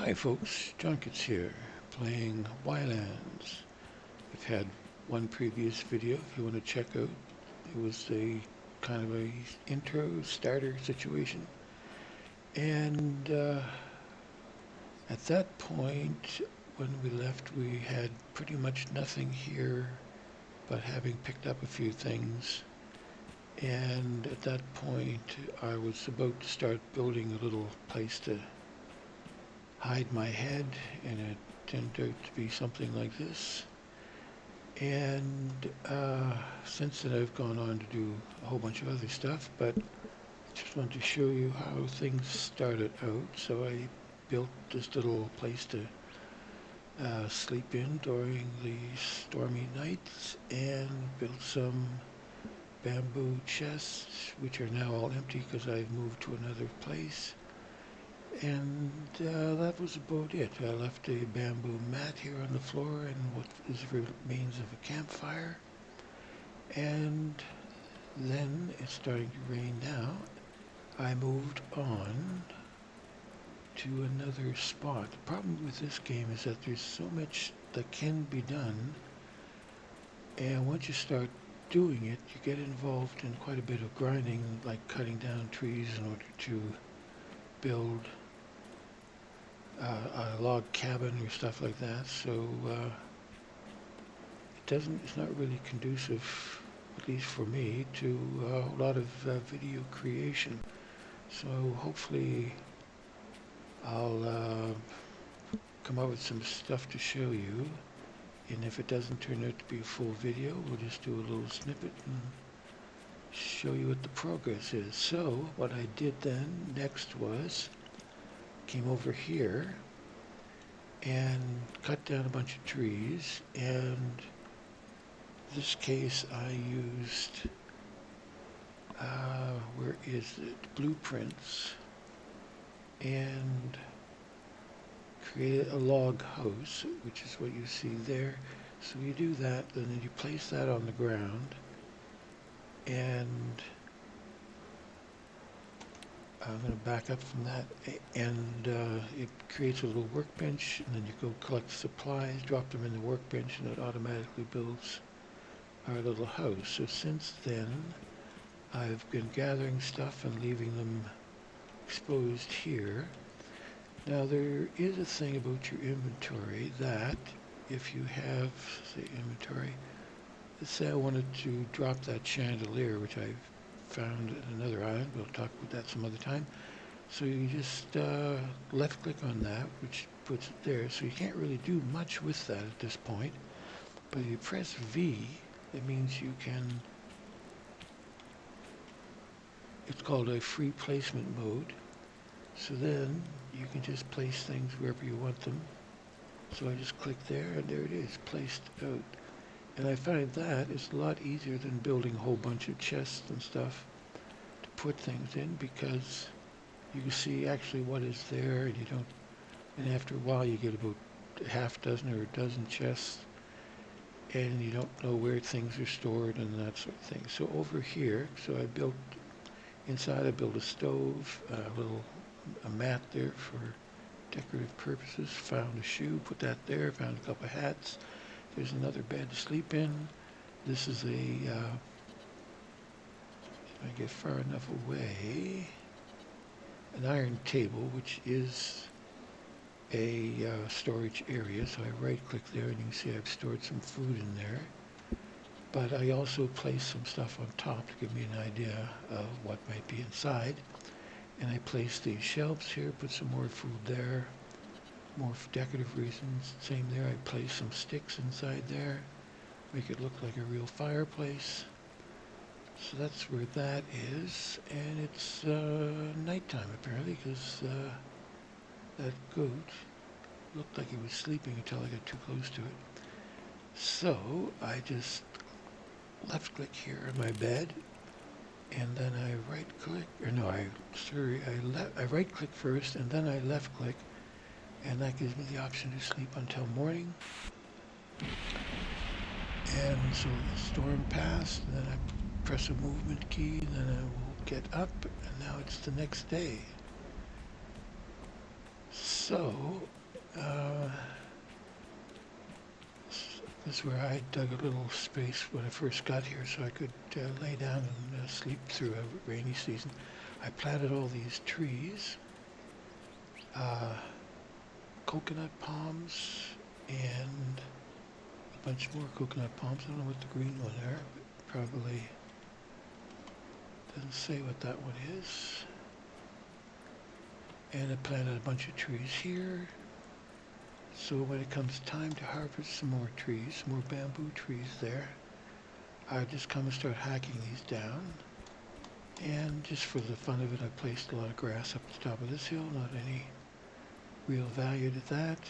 Hi folks, Junkets here, playing Ylands. I've had one previous video if you want to check out. It was a kind of a intro starter situation. And at that point, when we left, we had pretty much nothing here, but having picked up a few things. And at that point, I was about to start building a little place to hide my head, and it turned out to be something like this. And since then I've gone on to do a whole bunch of other stuff, but just wanted to show you how things started out. So I built this little place to sleep in during the stormy nights, and built some bamboo chests, which are now all empty because I've moved to another place. And that was about it. I left a bamboo mat here on the floor and what is remains of a campfire. And then it's starting to rain now. I moved on to another spot. The problem with this game is that there's so much that can be done, and once you start doing it, you get involved in quite a bit of grinding, like cutting down trees in order to build a log cabin or stuff like that. So it's not really conducive, at least for me, to a lot of video creation. So hopefully I'll come up with some stuff to show you, and if it doesn't turn out to be a full video, we'll just do a little snippet and show you what the progress is. So what I did then next was came over here and cut down a bunch of trees, and in this case I used where is it, blueprints, and created a log house, which is what you see there. So you do that, and then you place that on the ground, and I'm going to back up from that, and it creates a little workbench, and then you go collect supplies, drop them in the workbench, and it automatically builds our little house. So since then, I've been gathering stuff and leaving them exposed here. Now there is a thing about your inventory that if you have, say, inventory, let's say I wanted to drop that chandelier, which I've found at another island. We'll talk about that some other time. So you just left click on that, which puts it there. So you can't really do much with that at this point. But if you press V, it means you can, it's called a free placement mode. So then you can just place things wherever you want them. So I just click there, and there it is, placed out. And I find that it's a lot easier than building a whole bunch of chests and stuff to put things in, because you can see actually what is there, and you don't, and after a while you get about a half dozen or a dozen chests, and you don't know where things are stored and that sort of thing. So over here, so I built, inside I built a stove, a mat there for decorative purposes, found a shoe, put that there, found a couple of hats. There's another bed to sleep in. This is a, if I get far enough away, an iron table, which is a storage area. So I right click there, and you can see I've stored some food in there. But I also placed some stuff on top to give me an idea of what might be inside. And I placed these shelves here, put some more food there, more for decorative reasons. Same there, I placed some sticks inside there, make it look like a real fireplace. So that's where that is, and it's nighttime apparently, because that goat looked like he was sleeping until I got too close to it. So I just left click here on my bed, and then I right click, or no, I right click first, and then I left click, and that gives me the option to sleep until morning. And so the storm passed, and then I press a movement key, and then I will get up, and now it's the next day. So, uh, this is where I dug a little space when I first got here so I could lay down and sleep through a rainy season. I planted all these trees, uh, coconut palms, and a bunch more coconut palms. I don't know what the green one are, but probably doesn't say what that one is. And I planted a bunch of trees here. So when it comes time to harvest some more trees, more bamboo trees there, I just come and start hacking these down. And just for the fun of it, I placed a lot of grass up the top of this hill, not any real value to that.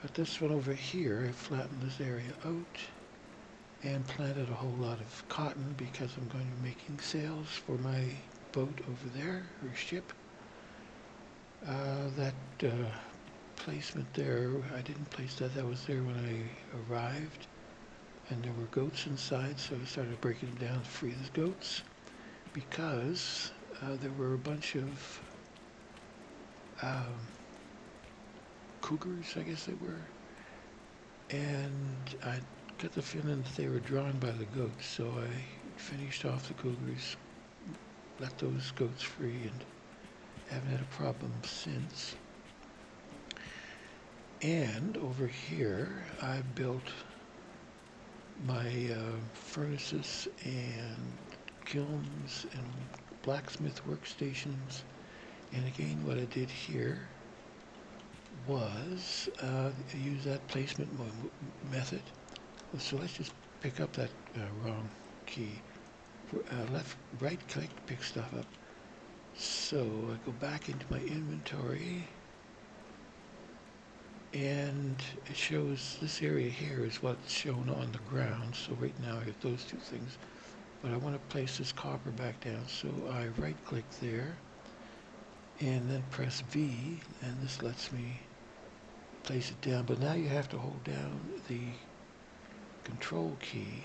But this one over here, I flattened this area out and planted a whole lot of cotton because I'm going to be making sails for my boat over there, or ship. That placement there, I didn't place that. That was there when I arrived. And there were goats inside, so I started breaking them down to free the goats because there were a bunch of cougars, I guess they were. And I got the feeling that they were drawn by the goats, so I finished off the cougars, let those goats free, and haven't had a problem since. And over here, I built my furnaces and kilns and blacksmith workstations. And again, what I did here was use that placement method. So let's just pick up that wrong key. Right click to pick stuff up. So I go back into my inventory, and it shows this area here is what's shown on the ground. So right now I have those two things, but I want to place this copper back down. So I right click there and then press V, and this lets me place it down. But now you have to hold down the control key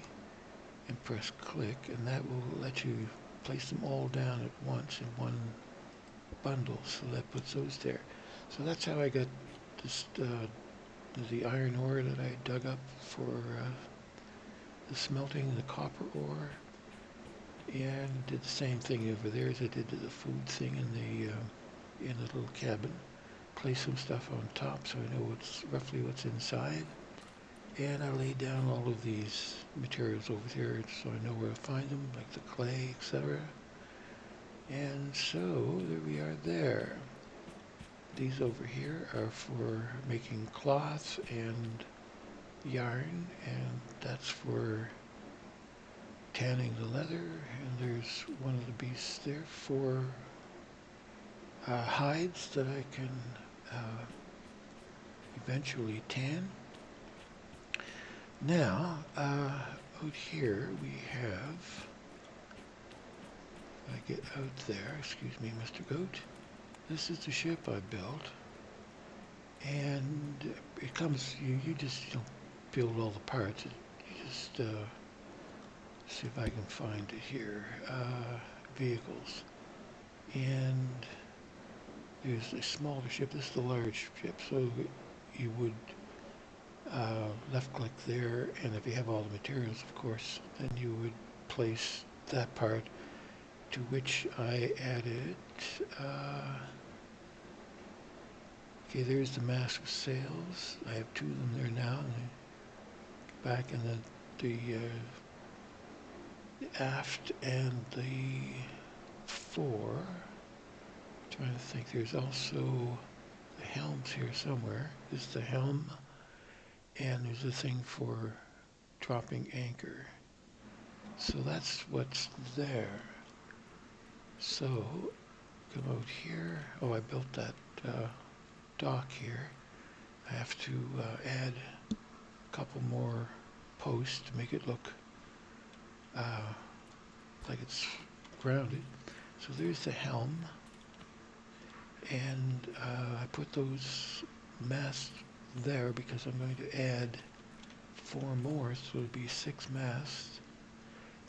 and press click, and that will let you place them all down at once in one bundle. So that puts those there. So that's how I got this, the iron ore that I dug up for the smelting the copper ore, and did the same thing over there as I did to the food thing in the little cabin. Place some stuff on top so I know roughly what's inside, and I laid down all of these materials over there so I know where to find them, like the clay, etc. And so there we are there. These over here are for making cloth and yarn, and that's for tanning the leather. And there's one of the beasts there for hides that I can eventually tan. Now, out here we have, I get out there, excuse me, Mr. Goat. This is the ship I built, and it comes, you just build all the parts. You just, see if I can find it here, vehicles. And there's a smaller ship, this is the large ship, so you would left click there, and if you have all the materials, of course, then you would place that part, to which I added, okay, there's the mast with sails. I have two of them there now, and back in the aft and the fore. Trying to think, there's also the helms here somewhere. This is the helm, and there's a thing for dropping anchor. So that's what's there. So, come out here. Oh, I built that dock here. I have to add a couple more posts to make it look like it's grounded. So there's the helm, and I put those masts there because I'm going to add 4 more, so it'll be 6 masts.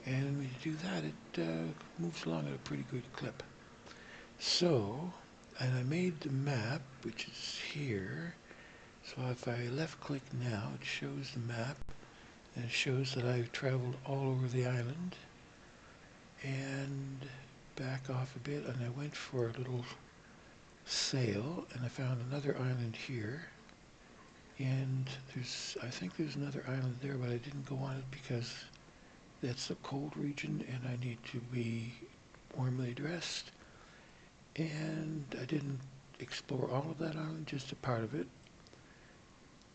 And when you do that, it moves along at a pretty good clip. So And I made the map, which is here. So if I left click now, it shows the map, and it shows that I've traveled all over the island. And back off a bit, and I went for a little sail, and I found another island here. And I think there's another island there, but I didn't go on it because that's a cold region and I need to be warmly dressed. And I didn't explore all of that island, just a part of it.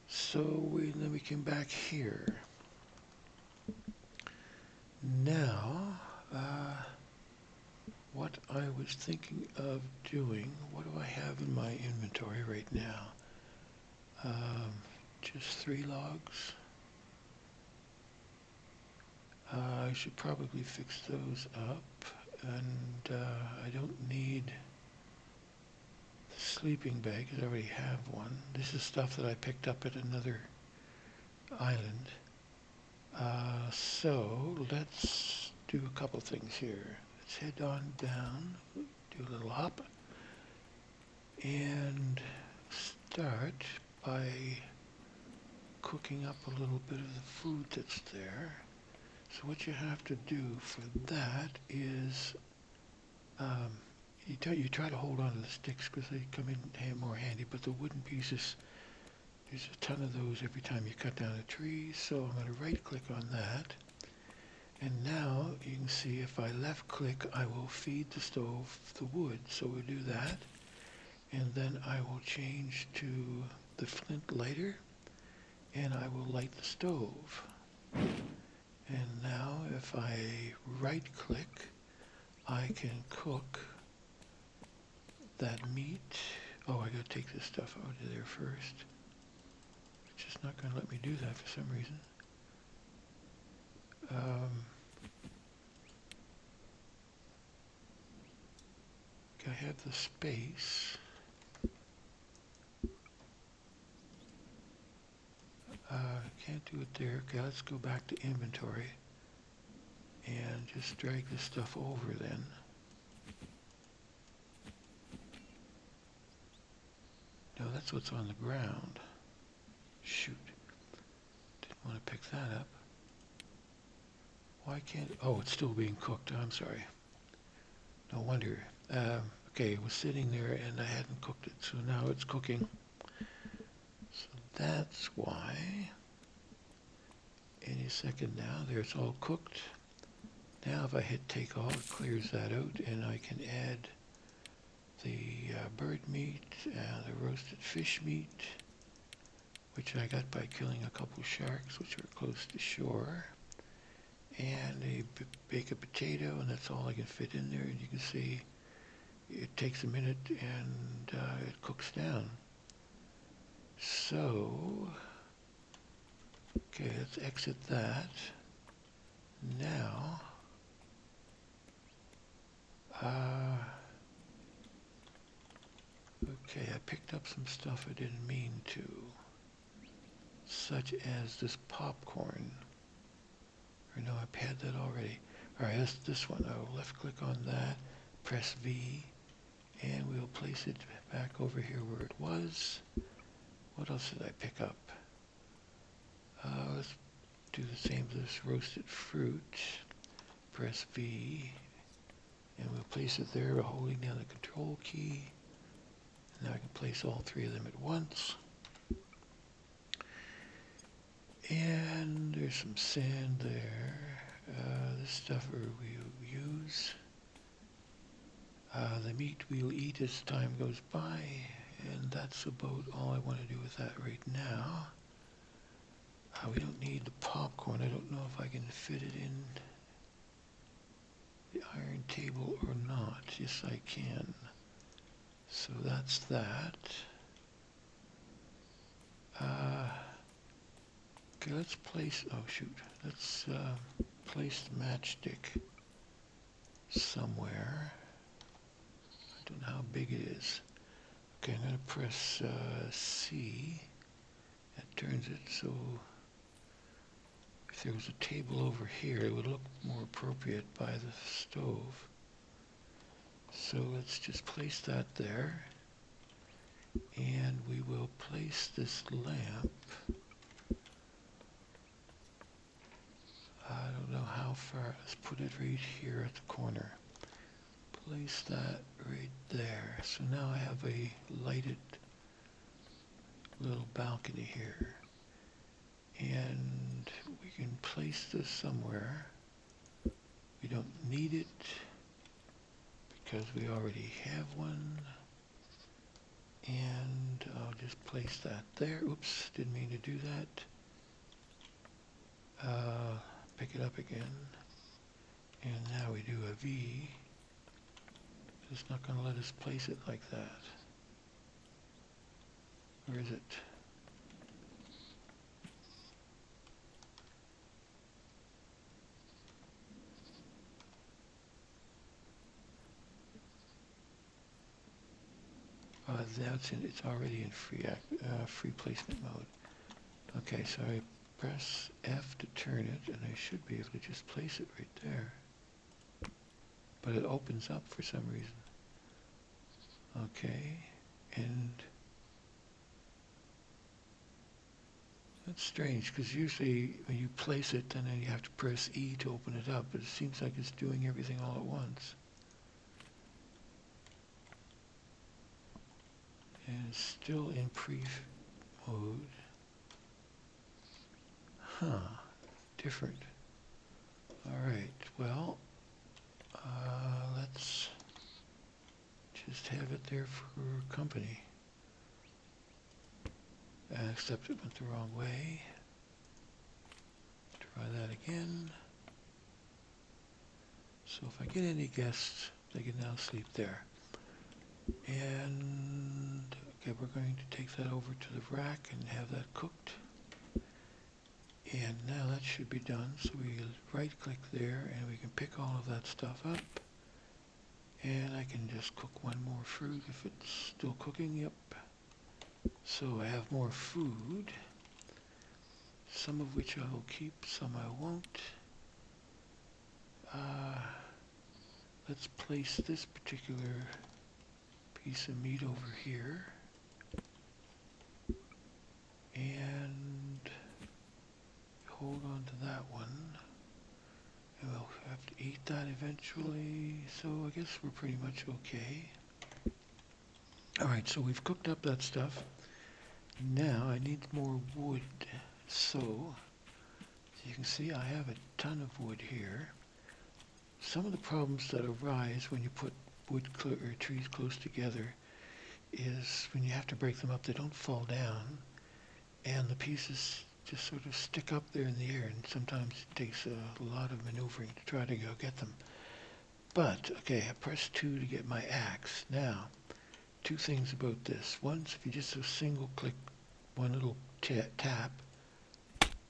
So then we came back here. Now, what I was thinking of doing, what do I have in my inventory right now? Just 3 logs. I should probably fix those up, and I don't need the sleeping bag because I already have one. This is stuff that I picked up at another island. So let's do a couple things here. Let's head on down, do a little hop, and start by cooking up a little bit of the food that's there. So what you have to do for that is you try to hold on to the sticks because they come in more handy, but the wooden pieces, there's a ton of those every time you cut down a tree. So I'm going to right click on that. And now you can see if I left click, I will feed the stove the wood. So we'll do that. And then I will change to the flint lighter and I will light the stove. And now if I right click, I can cook that meat. Oh, I gotta take this stuff out of there first. It's just not gonna let me do that for some reason. I have the space. Can't do it there. Okay, let's go back to inventory and just drag this stuff over then. No, that's what's on the ground. Shoot. Didn't want to pick that up. Why can't... Oh, it's still being cooked. I'm sorry. No wonder. Okay, it was sitting there and I hadn't cooked it, so now it's cooking. So that's why. Any second now, there it's all cooked. Now if I hit take all, it clears that out and I can add the bird meat, the roasted fish meat, which I got by killing a couple sharks which were close to shore, and a baked potato, and that's all I can fit in there. And you can see it takes a minute and it cooks down. So, okay, let's exit that. Now, okay, I picked up some stuff I didn't mean to, such as this popcorn. Or no, I've had that already. Alright, that's this one. I'll left click on that, press V, and we'll place it back over here where it was. What else did I pick up? Let's do the same as this roasted fruit. Press V, and we'll place it there by holding down the control key. Now I can place all 3 of them at once. And there's some sand there. This stuff we'll use. The meat we'll eat as time goes by. And that's about all I want to do with that right now. We don't need the popcorn. I don't know if I can fit it in the iron table or not. Yes, I can. So that's that. Okay, let's place, oh shoot, let's place the matchstick somewhere. I don't know how big it is. Okay, I'm going to press C. That turns it so if there was a table over here, it would look more appropriate by the stove. So let's just place that there. And we will place this lamp. I don't know how far. Let's put it right here at the corner. Place that right there. So now I have a lighted little balcony here. And we can place this somewhere. We don't need it because we already have one. And I'll just place that there. Oops, didn't mean to do that. Pick it up again. And now we do a V. It's not going to let us place it like that. Where is it? It's already in free placement mode. Okay, so I press F to turn it, and I should be able to just place it right there. But it opens up for some reason. Okay, and that's strange, because usually when you place it, then you have to press E to open it up, but it seems like it's doing everything all at once. And it's still in pre mode. Huh, different. Alright, well, let's just have it there for company. Except it went the wrong way. Try that again. So if I get any guests, they can now sleep there. And okay, we're going to take that over to the rack and have that cooked. And now that should be done. So we right click there and we can pick all of that stuff up. And I can just cook one more fruit if it's still cooking. Yep. So I have more food, some of which I will keep, some I won't. Let's place this particular piece of meat over here. And hold on to that one. And we'll have to eat that eventually, so I guess we're pretty much okay. Alright, so we've cooked up that stuff. Now I need more wood. So, as you can see, I have a ton of wood here. Some of the problems that arise when you put wood or trees close together is when you have to break them up, they don't fall down, and the pieces just sort of stick up there in the air, and sometimes it takes a lot of maneuvering to try to go get them. But, okay, I press 2 to get my axe. Now, two things about this. One, if you just single click one little tap,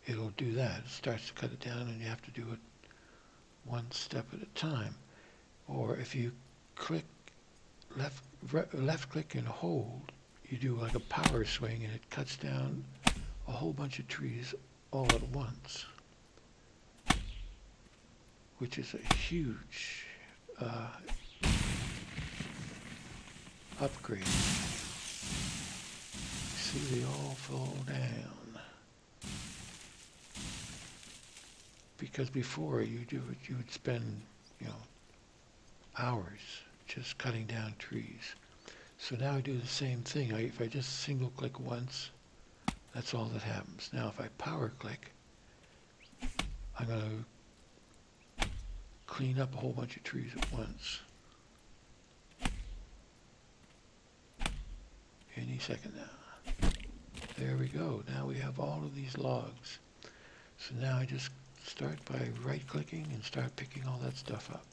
it'll do that. It starts to cut it down, and you have to do it one step at a time. Or if you click left click and hold, you do like a power swing, and it cuts down a whole bunch of trees all at once, which is a huge upgrade. See, they all fall down. Because before you would spend, hours just cutting down trees. So now I do the same thing. If I just single click once, that's all that happens. Now if I power click, I'm going to clean up a whole bunch of trees at once. Any second now. There we go. Now we have all of these logs. So now I just start by right clicking and start picking all that stuff up.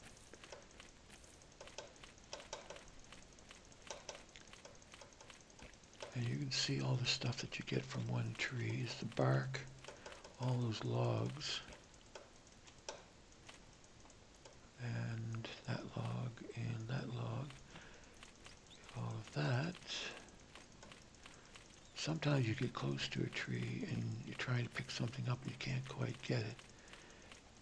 And you can see all the stuff that you get from one tree is the bark, all those logs, and that log, and that log, all of that. Sometimes you get close to a tree and you're trying to pick something up and you can't quite get it,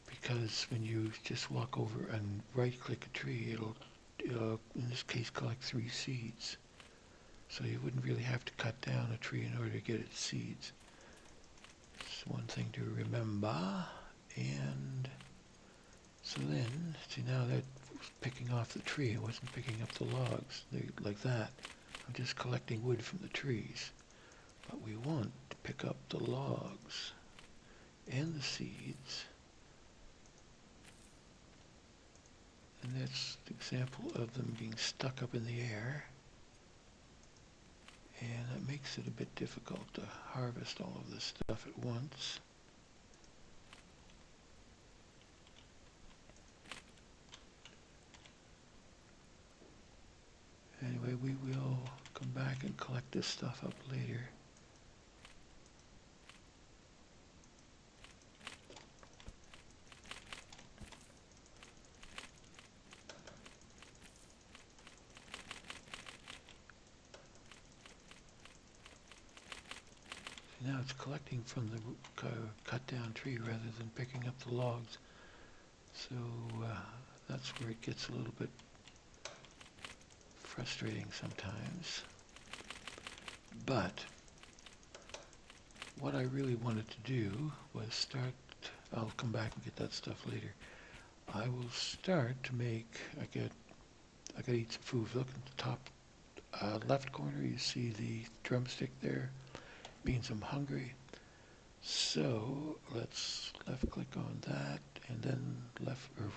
because when you just walk over and right click a tree, it'll in this case collect 3 seeds. So you wouldn't really have to cut down a tree in order to get its seeds. It's one thing to remember. And so then, see, now that was picking off the tree. It wasn't picking up the logs like that. I'm just collecting wood from the trees. But we want to pick up the logs and the seeds. And that's the example of them being stuck up in the air. And that makes it a bit difficult to harvest all of this stuff at once. Anyway, we will come back and collect this stuff up later. Now it's collecting from the cut down tree rather than picking up the logs. So that's where it gets a little bit frustrating sometimes. But what I really wanted to do was start, I'll come back and get that stuff later. I will start to make, I gotta eat some food. Look at the top left corner, you see the drumstick there. Means I'm hungry. So let's left click on that and then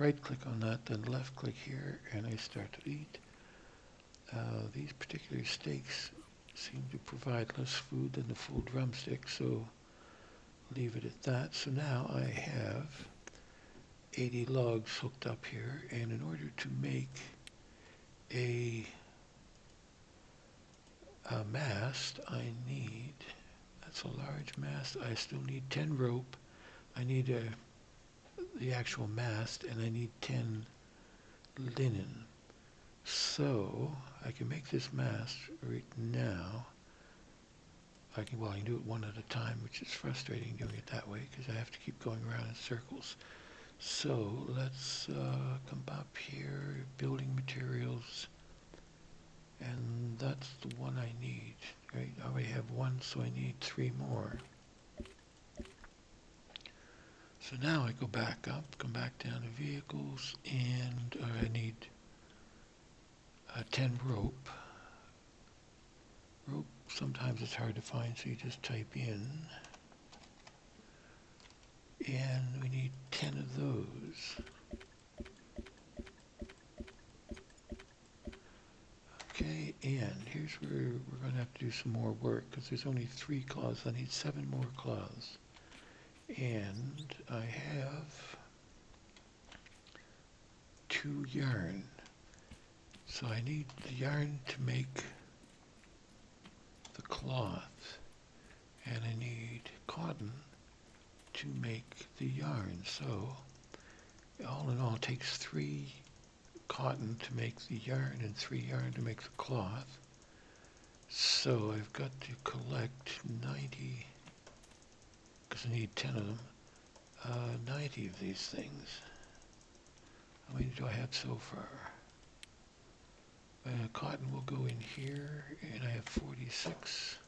right click on that, then left click here, and I start to eat. These particular steaks seem to provide less food than the full drumstick, so leave it at that. So now I have 80 logs hooked up here, and in order to make a mast, I need, that's a large mast, I still need 10 rope, I need the actual mast, and I need 10 linen. So I can make this mast right now. I can do it one at a time, which is frustrating doing it that way because I have to keep going around in circles. So let's come up here, building materials, and that's the one I need. Right? I already have one, so I need 3 more. So now I go back up, come back down to vehicles, and I need 10 rope. Rope, sometimes it's hard to find, so you just type in. And we need 10 of those. Okay, and here's where we're going to have to do some more work, because there's only 3 cloths. I need 7 more cloths. And I have 2 yarn. So I need the yarn to make the cloth, and I need cotton to make the yarn. So all in all, it takes 3 cotton to make the yarn and 3 yarn to make the cloth. So I've got to collect 90, because I need 10 of them, 90 of these things. How many do I have so far? Cotton will go in here, and I have 46.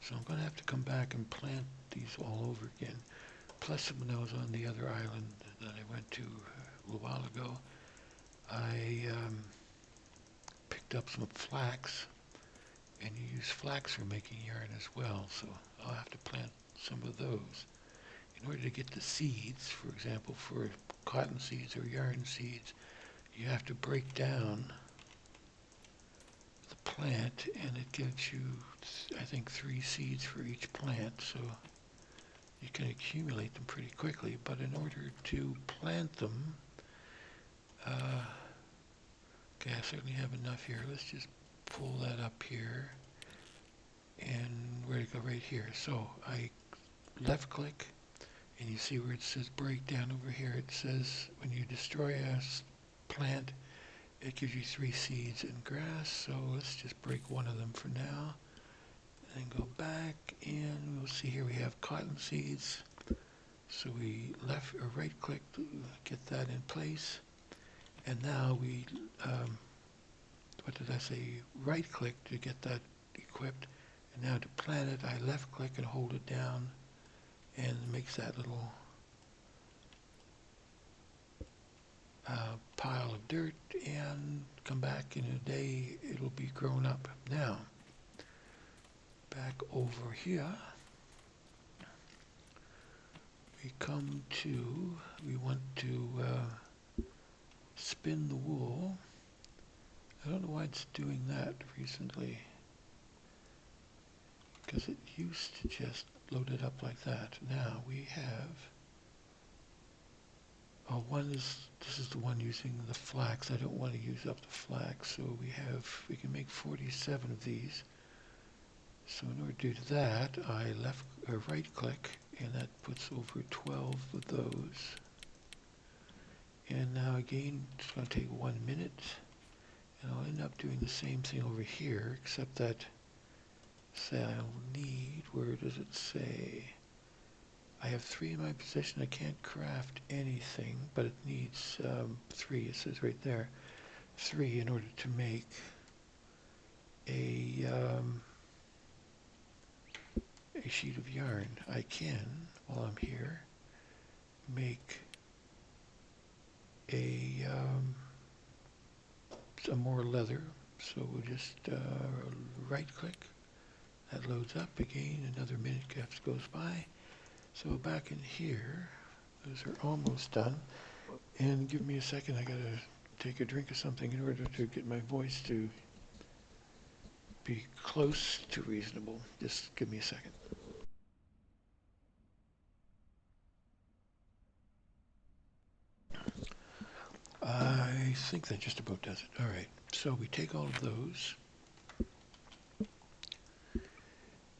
So I'm going to have to come back and plant these all over again. Plus, when I was on the other island that I went to a little while ago, I picked up some flax, and you use flax for making yarn as well, so I'll have to plant some of those. In order to get the seeds, for example, for cotton seeds or yarn seeds, you have to break down the plant, and it gives you, I think, 3 seeds for each plant, so you can accumulate them pretty quickly. But in order to plant them, okay, I certainly have enough here. Let's just pull that up here, and where to go? Right here. So I left click, and you see where it says breakdown over here. It says when you destroy a plant, it gives you 3 seeds and grass. So let's just break one of them for now, and go back, and we'll see here we have cotton seeds. So we left or right click to get that in place. And now we, what did I say? Right click to get that equipped. And now to plant it, I left click and hold it down, and it makes that little pile of dirt, and come back in a day, it'll be grown up. Now, back over here, we want to spin the wool. I don't know why it's doing that recently, because it used to just load it up like that. Now we have, this is the one using the flax. I don't want to use up the flax, so we can make 47 of these. So in order to do that, I right click, and that puts over 12 of those. And now again, it's going to take 1 minute, and I'll end up doing the same thing over here, except that, say I'll need, where does it say? I have 3 in my possession. I can't craft anything, but it needs 3. It says right there, 3 in order to make a sheet of yarn. I can, while I'm here, make some more leather. So we'll just right click. That loads up again. Another minute goes by. So back in here, those are almost done. And give me a second. I gotta take a drink of something in order to get my voice to be close to reasonable. Just give me a second. I think that just about does it. All right, so we take all of those,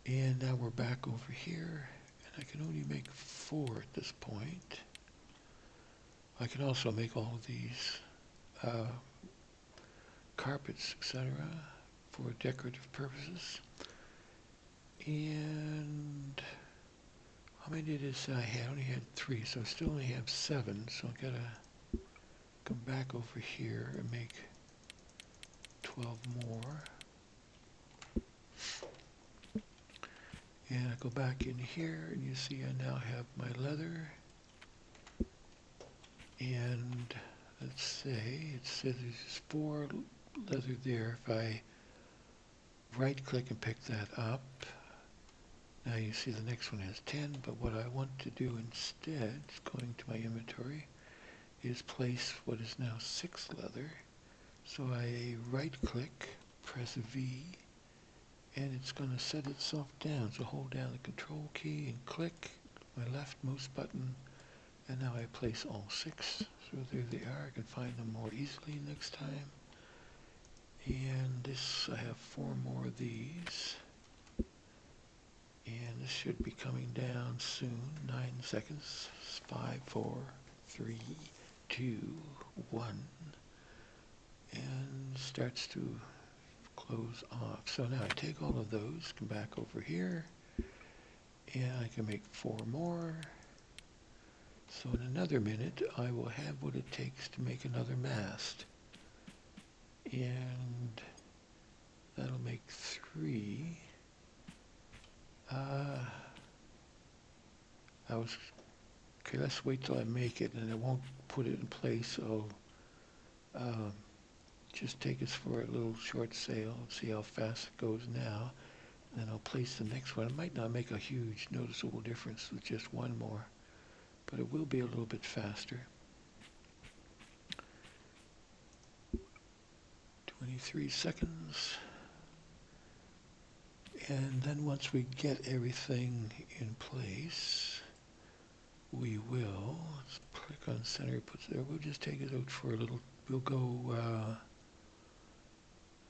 and now we're back over here, and I can only make 4 at this point. I can also make all of these carpets, etc., for decorative purposes. And how many did it say I had? I only had 3, so I still only have 7, so I've got to come back over here and make 12 more. And I go back in here, and you see I now have my leather. And let's say, it says there's 4 leather there. If I right click and pick that up, now you see the next one has 10, but what I want to do instead, going to my inventory, is place what is now 6 leather. So I right click, press V, and it's going to set itself down. So hold down the control key and click my leftmost button, and now I place all 6. So there they are. I can find them more easily next time. And this, I have 4 more of these. And this should be coming down soon. 9 seconds. 5, 4, 3, 2, 1. And starts to close off. So now I take all of those, come back over here, and I can make 4 more. So in another minute, I will have what it takes to make another mast. And that'll make 3. Okay, let's wait till I make it, and I won't put it in place. I'll just take us for a little short sail and see how fast it goes now. And then I'll place the next one. It might not make a huge noticeable difference with just 1 more, but it will be a little bit faster. 23 seconds. And then once we get everything in place, we will, let's click on center, puts there, we'll just take it out for a little, we'll go,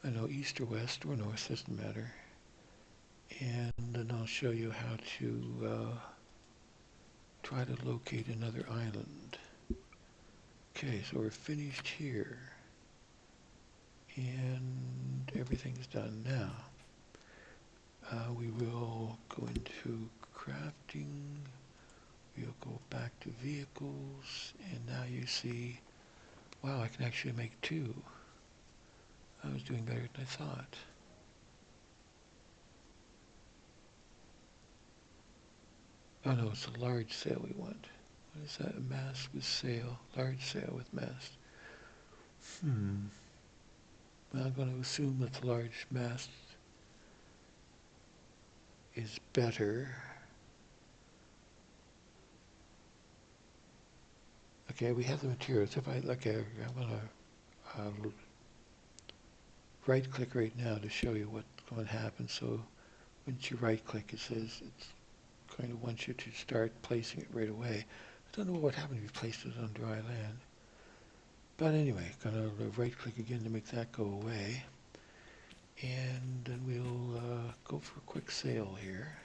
I know, east or west or north, doesn't matter. And then I'll show you how to try to locate another island. Okay, so we're finished here. And everything's done now. We will go into crafting We'll go back to vehicles, and now you see, wow, I can actually make two. I was doing better than I thought. Oh no, it's a large sail we want. What is that? A mast with sail. Large sail with mast. Well, I'm going to assume that the large mast is better. Okay, we have the materials. If I look at, I'm going to right click right now to show you what's going to happen. So once you right click, it says it's going to want you to start placing it right away. I don't know what would happen if you placed it on dry land. But anyway, going to right click again to make that go away. And then we'll go for a quick sail here.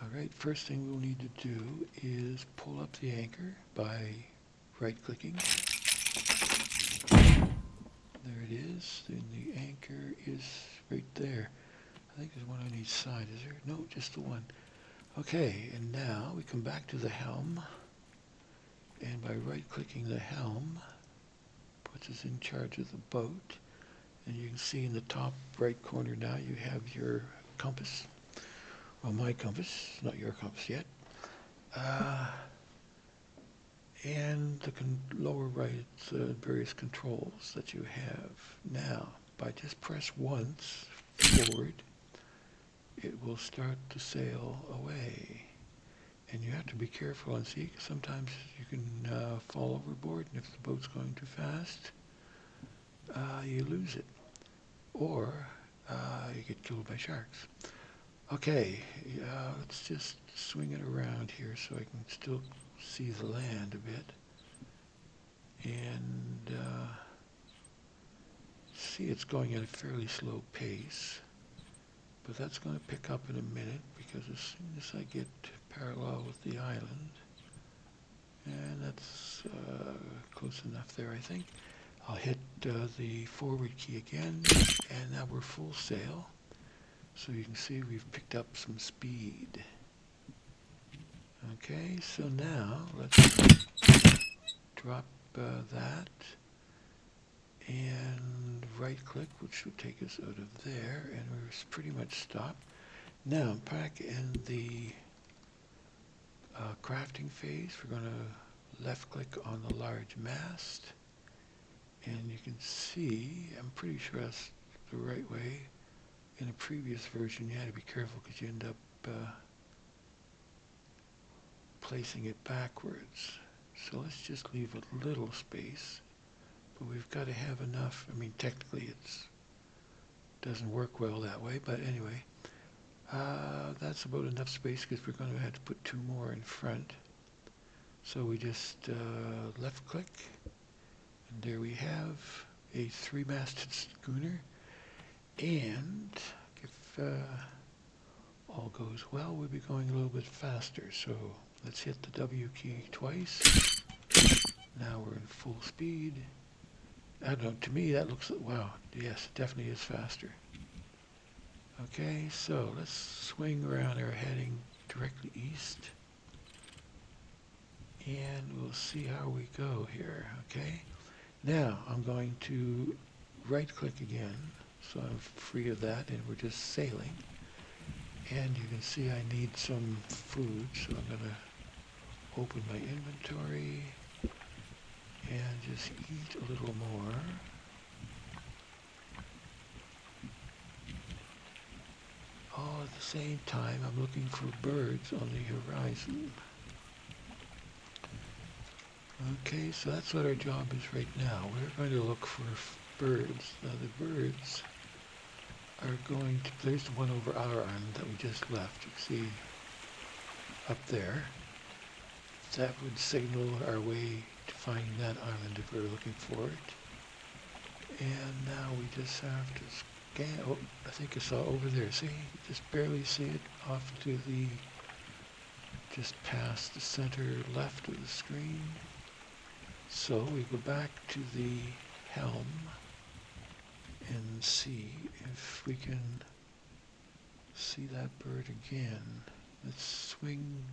Alright, first thing we'll need to do is pull up the anchor by right-clicking. There it is, and the anchor is right there. I think there's one on each side, is there? No, just the one. Okay, and now we come back to the helm, and by right-clicking the helm, puts us in charge of the boat, and you can see in the top right corner now you have your compass. Well, my compass, not your compass yet. And the lower right, various controls that you have. Now, by just press once forward, it will start to sail away. And you have to be careful and see, 'cause sometimes you can fall overboard, and if the boat's going too fast, you lose it. Or you get killed by sharks. Okay, let's just swing it around here so I can still see the land a bit. And see, it's going at a fairly slow pace. But that's going to pick up in a minute, because as soon as I get parallel with the island, and that's close enough there, I think, I'll hit the forward key again, and now we're full sail. So you can see we've picked up some speed. Okay, so now let's drop that and right click, which would take us out of there, and we're pretty much stopped. Now back in the crafting phase, we're going to left click on the large mast, and you can see, I'm pretty sure that's the right way. In a previous version you had to be careful because you end up placing it backwards. So let's just leave a little space, but we've got to have enough. I mean, technically it doesn't work well that way, but anyway, that's about enough space because we're going to have to put two more in front. So we just left click, and there we have a three-masted schooner. And if all goes well, we'll be going a little bit faster. So let's hit the W key twice. Now we're in full speed. I don't know, to me that looks, wow, yes, it definitely is faster. Okay, so let's swing around our heading directly east. And we'll see how we go here, okay? Now I'm going to right click again, so I'm free of that, and we're just sailing. And you can see I need some food, so I'm going to open my inventory and just eat a little more. All at the same time, I'm looking for birds on the horizon. Okay, so that's what our job is right now. We're going to look for birds. Now the birds are going to, there's the one over our island that we just left. You can see up there. That would signal our way to finding that island if we're looking for it. And now we just have to scan, oh, I think I saw over there. See, you just barely see it off to the, just past the center left of the screen. So we go back to the helm and see if we can see that bird again. Let's swing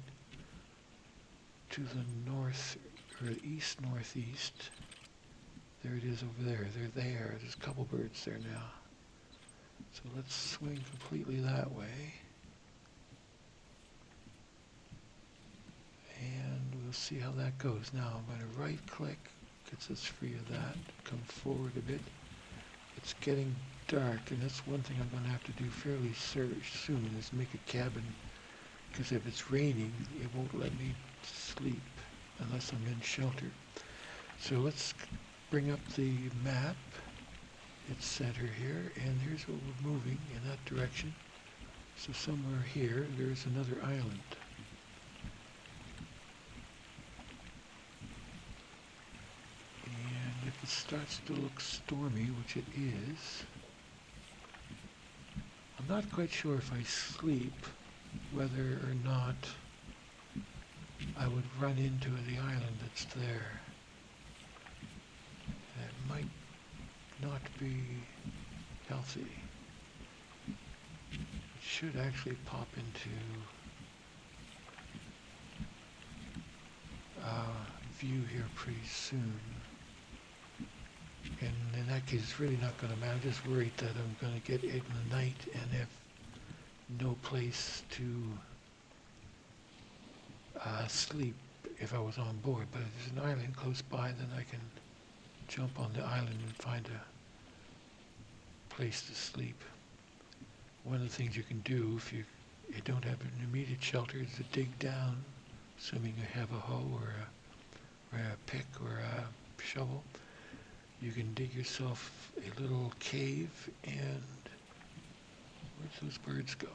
to the north or east northeast. There it is over there. They're there. There's a couple birds there now. So let's swing completely that way. And we'll see how that goes. Now I'm going to right click, gets us free of that, come forward a bit. It's getting dark, and that's one thing I'm going to have to do fairly soon is make a cabin, because if it's raining it won't let me sleep unless I'm in shelter. So let's bring up the map. It's center here, and here's what we're moving in that direction. So somewhere here there's another island. And if it starts to look stormy, which it is, I'm not quite sure if I sleep whether or not I would run into the island that's there. It might not be healthy. It should actually pop into view here pretty soon. And in that case, it's really not going to matter. I'm just worried that I'm going to get it in the night and have no place to sleep if I was on board. But if there's an island close by, then I can jump on the island and find a place to sleep. One of the things you can do if you don't have an immediate shelter is to dig down, assuming you have a hoe or a pick or a shovel. You can dig yourself a little cave, and where'd those birds go?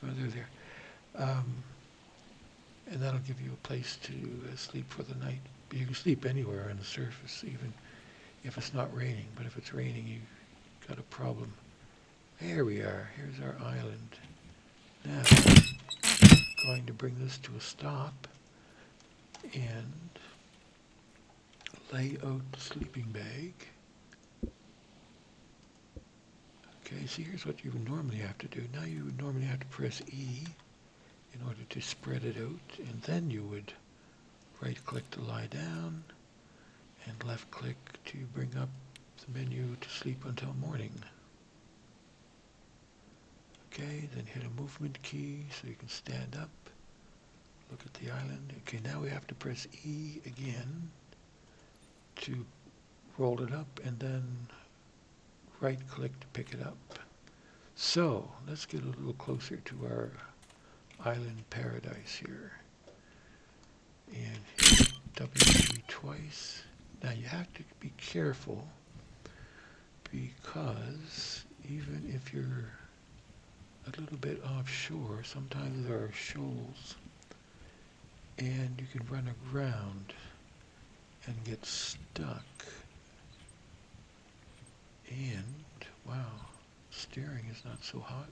Oh, they're there. And that'll give you a place to sleep for the night. You can sleep anywhere on the surface, even if it's not raining. But if it's raining, you've got a problem. There we are. Here's our island. Now, I'm going to bring this to a stop and lay out the sleeping bag. Okay, see, here's what you would normally have to do. Now you would normally have to press E in order to spread it out, and then you would right-click to lie down and left-click to bring up the menu to sleep until morning. Okay, then hit a movement key so you can stand up, look at the island. Okay, now we have to press E again to roll it up, and then right-click to pick it up. So let's get a little closer to our island paradise here. And hit W twice. Now you have to be careful, because even if you're a little bit offshore, sometimes there are shoals and you can run aground and get stuck. And wow, steering is not so hot.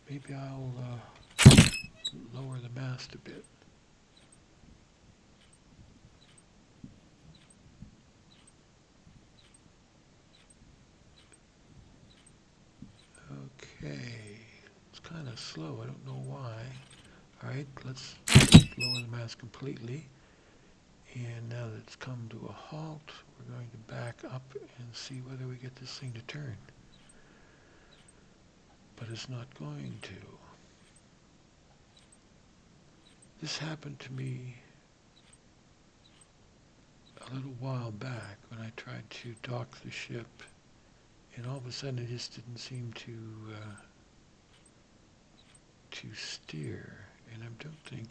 Maybe I'll lower the mast a bit. Okay, it's kind of slow. I don't know why. All right, let's lower the mast completely. And now that it's come to a halt, we're going to back up and see whether we get this thing to turn. But it's not going to. This happened to me a little while back when I tried to dock the ship, and all of a sudden it just didn't seem to steer, and I don't think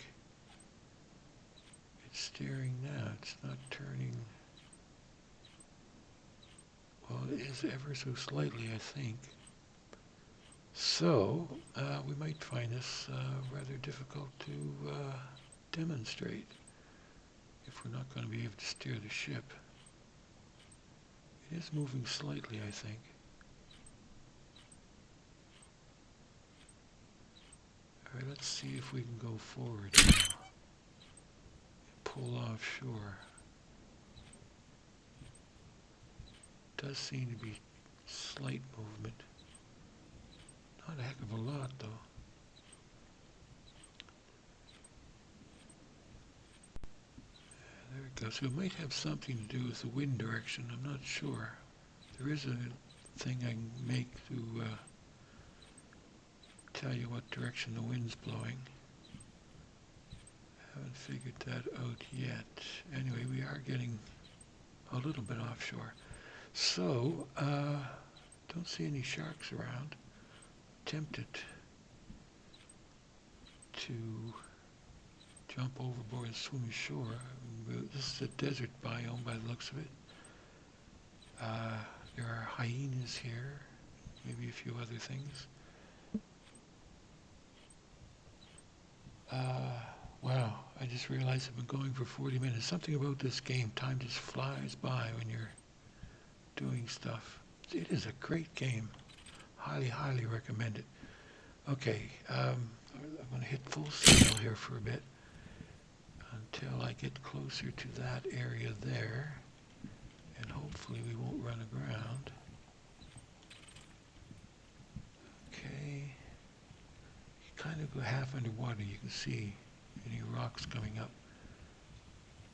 it's steering now. It's not turning. Well, it is ever so slightly, I think. So we might find this rather difficult to demonstrate if we're not going to be able to steer the ship. It is moving slightly, I think. All right, let's see if we can go forward now and pull offshore. Does seem to be slight movement. Not a heck of a lot, though. There we go. So it might have something to do with the wind direction. I'm not sure. There is a thing I can make to tell you what direction the wind's blowing. Haven't figured that out yet. Anyway, we are getting a little bit offshore. So, don't see any sharks around. Tempted to jump overboard and swim ashore. This is a desert biome by the looks of it. There are hyenas here, maybe a few other things. Wow, I just realized I've been going for 40 minutes. Something about this game, time just flies by when you're doing stuff. It is a great game. Highly, highly recommend it. Okay, I'm going to hit full sail here for a bit until I get closer to that area there, and hopefully we won't run aground. Okay, you kind of go half underwater, you can see any rocks coming up,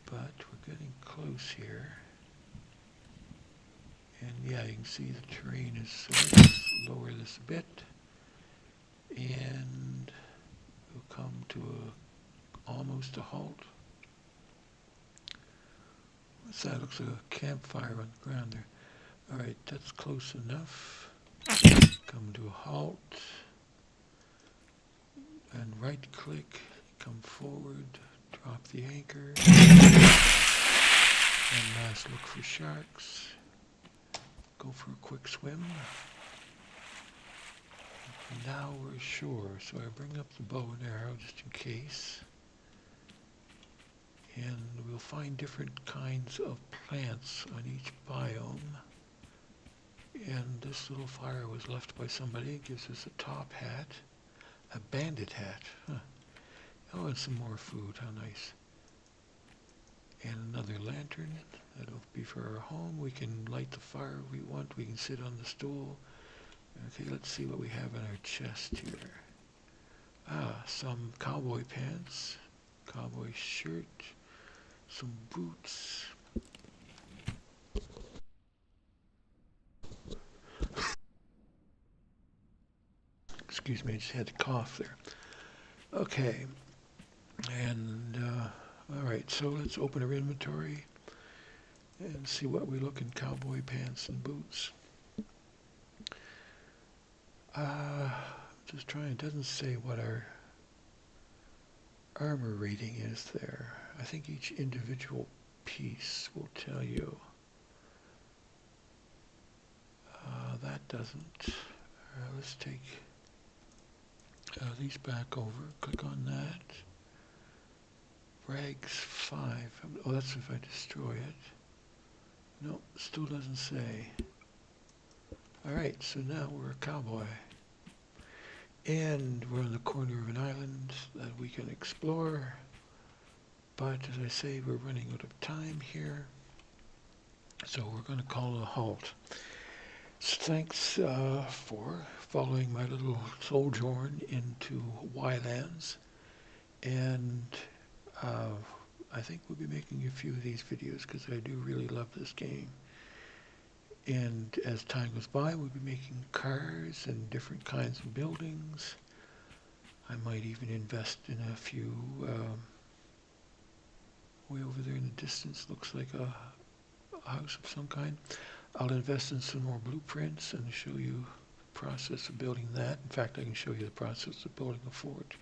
but we're getting close here. And yeah, you can see the terrain is, so let's lower this a bit, and we'll come to almost a halt. What's that? Looks like a campfire on the ground there. Alright, that's close enough. Come to a halt, and right click, come forward, drop the anchor, and last look for sharks. Go for a quick swim. And now we're ashore, so I bring up the bow and arrow just in case. And we'll find different kinds of plants on each biome. And this little fire was left by somebody. It gives us a top hat, a bandit hat. Huh. Oh, and some more food. How nice. And another lantern. That'll be for our home. We can light the fire if we want. We can sit on the stool. Okay, let's see what we have in our chest here. Some cowboy pants, cowboy shirt, some boots. Excuse me, I just had to cough there. Okay, and all right, so let's open our inventory and see what we look in cowboy pants and boots. Just trying, it doesn't say what our armor rating is there. I think each individual piece will tell you. That doesn't. Let's take these back over. Click on that. Rags 5. Oh, that's if I destroy it. No, still doesn't say. Alright, so now we're a cowboy. And we're on the corner of an island that we can explore. But as I say, we're running out of time here. So we're going to call a halt. So thanks for following my little sojourn into Ylands. And I think we'll be making a few of these videos because I do really love this game. And as time goes by, we'll be making cars and different kinds of buildings. I might even invest in a few. Way over there in the distance looks like a house of some kind. I'll invest in some more blueprints and show you the process of building that. In fact, I can show you the process of building a fort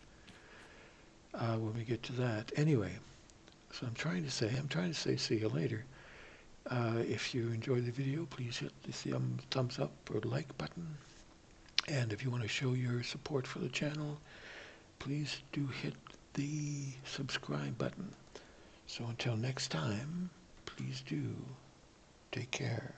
when we get to that. Anyway, so I'm trying to say see you later. If you enjoyed the video, please hit the thumbs up or like button. And if you want to show your support for the channel, please do hit the subscribe button. So until next time, please do take care.